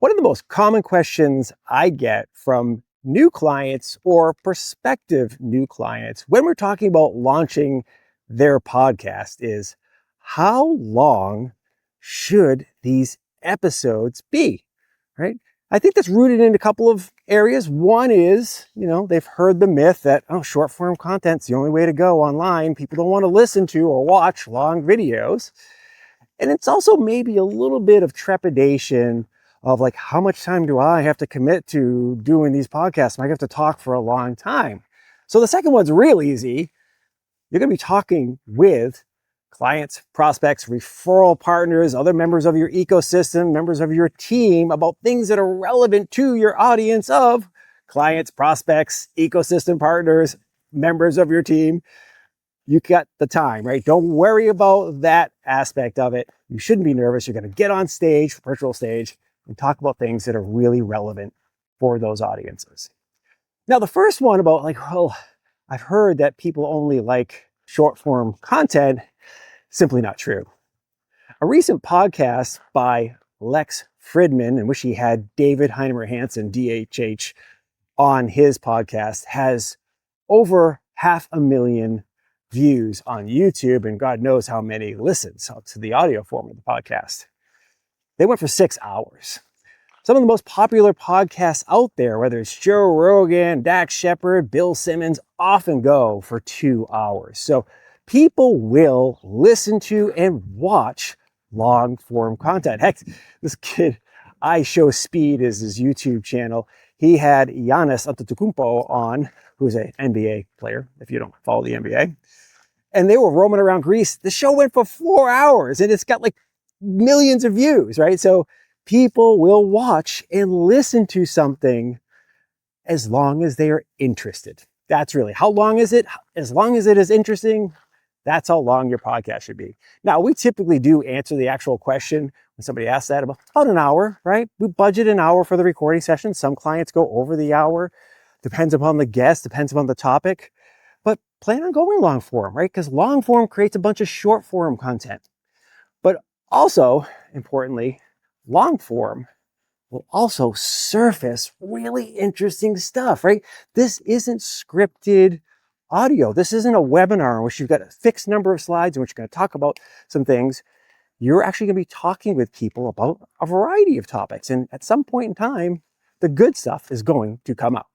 One of the most common questions I get from new clients or prospective new clients when we're talking about launching their podcast is, how long should these episodes be, right? I think that's rooted in a couple of areas. One is, they've heard the myth that, short form content's the only way to go online. People don't want to listen to or watch long videos. And it's also maybe a little bit of trepidation of like, how much time do I have to commit to doing these podcasts? I have to talk for a long time. So the second one's real easy. You're going to be talking with clients, prospects, referral partners, other members of your ecosystem, members of your team about things that are relevant to your audience of clients, prospects, ecosystem partners, members of your team. You got the time, right? Don't worry about that aspect of it. You shouldn't be nervous. You're going to get on stage, virtual stage, and talk about things that are really relevant for those audiences. Now, the first one about I've heard that people only like short form content, simply not true. A recent podcast by Lex Fridman, in which he had David Heinemeier Hansson, DHH, on his podcast, has over 500,000 views on YouTube, and God knows how many listens to the audio form of the podcast. They went for 6 hours. Some of the most popular podcasts out there, whether it's Joe Rogan, Dax Shepard, Bill Simmons, often go for 2 hours. So people will listen to and watch long form content. Heck, this kid, I Show Speed is his YouTube channel. He had Giannis Antetokounmpo on, who's an NBA player, if you don't follow the NBA. And they were roaming around Greece. The show went for 4 hours and it's got like millions of views, right? So people will watch and listen to something as long as they are interested. That's really, how long is it? As long as it is interesting, that's how long your podcast should be. Now, we typically do answer the actual question when somebody asks that about an hour, right? We budget an hour for the recording session. Some clients go over the hour. Depends upon the guest, depends upon the topic. But plan on going long form, right? Because long form creates a bunch of short form content. But also, importantly, long form will also surface really interesting stuff, right? This isn't scripted audio. This isn't a webinar in which you've got a fixed number of slides in which you're going to talk about some things. You're actually going to be talking with people about a variety of topics. And at some point in time, the good stuff is going to come out.